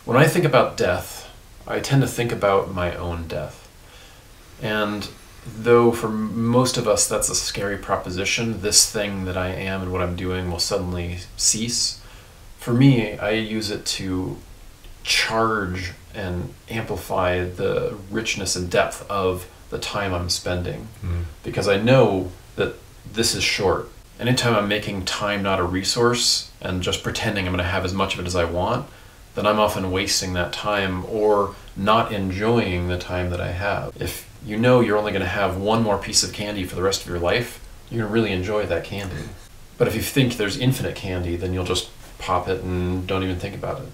When I think about death, I tend to think about my own death. And though for most of us that's a scary proposition, this thing that I am and what I'm doing will suddenly cease, for me, I use it to charge and amplify the richness and depth of the time I'm spending. Because I know that this is short. Anytime I'm making time not a resource and just pretending I'm going to have as much of it as I want, then I'm often wasting that time or not enjoying the time that I have. If you know you're only going to have one more piece of candy for the rest of your life, you're going to really enjoy that candy. But if you think there's infinite candy, then you'll just pop it and don't even think about it.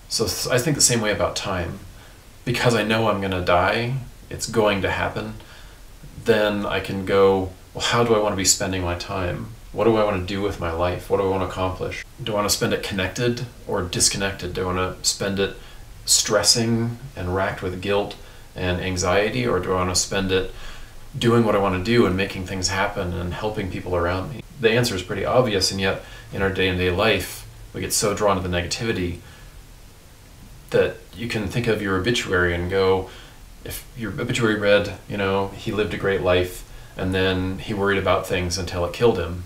So I think the same way about time. Because I know I'm going to die, it's going to happen, then I can go, well, how do I want to be spending my time? What do I want to do with my life? What do I want to accomplish? Do I want to spend it connected or disconnected? Do I want to spend it stressing and racked with guilt and anxiety, or do I want to spend it doing what I want to do and making things happen and helping people around me? The answer is pretty obvious, and yet in our day-to-day life, we get so drawn to the negativity that you can think of your obituary and go, if your obituary read, you know, he lived a great life and then he worried about things until it killed him,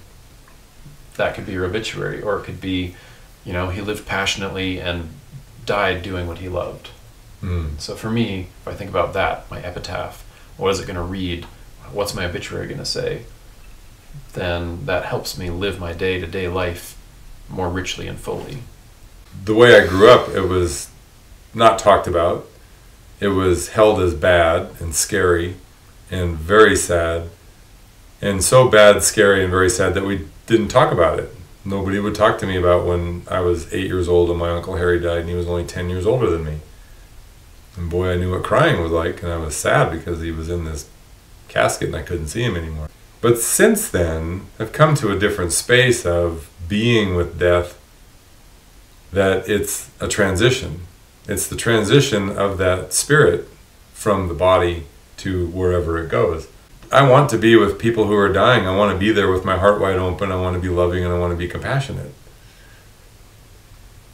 that could be your obituary. Or it could be, you know, he lived passionately and died doing what he loved. So for me, if I think about that, my epitaph, what is it going to read? What's my obituary going to say? Then that helps me live my day-to-day life more richly and fully. The way I grew up, it was not talked about. It was held as bad and scary and very sad. And so bad, scary, and very sad that we didn't talk about it. Nobody would talk to me about when I was 8 years old and my Uncle Harry died and he was only 10 years older than me. And boy, I knew what crying was like, and I was sad because he was in this casket and I couldn't see him anymore. But since then, I've come to a different space of being with death, that it's a transition. It's the transition of that spirit from the body to wherever it goes. I want to be with people who are dying. I want to be there with my heart wide open. I want to be loving and I want to be compassionate.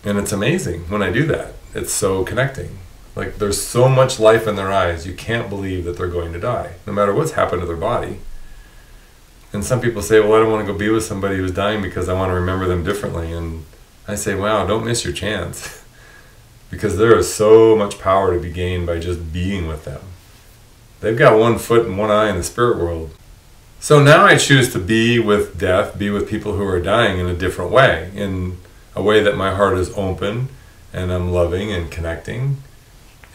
And it's amazing when I do that. It's so connecting. Like, there's so much life in their eyes, you can't believe that they're going to die, no matter what's happened to their body. And some people say, well, I don't want to go be with somebody who's dying because I want to remember them differently. And I say, wow, don't miss your chance. Because there is so much power to be gained by just being with them. They've got one foot and one eye in the spirit world. So now I choose to be with death, be with people who are dying in a different way, in a way that my heart is open and I'm loving and connecting.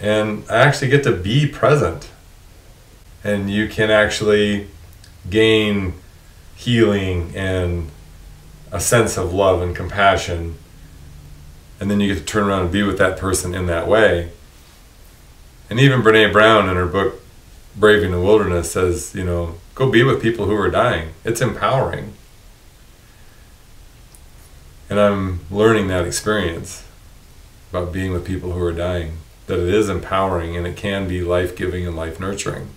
And I actually get to be present. And you can actually gain healing and a sense of love and compassion, and then you get to turn around and be with that person in that way. And even Brene Brown in her book Braving the Wilderness says, you know, go be with people who are dying. It's empowering. And I'm learning that experience about being with people who are dying, that it is empowering and it can be life-giving and life-nurturing.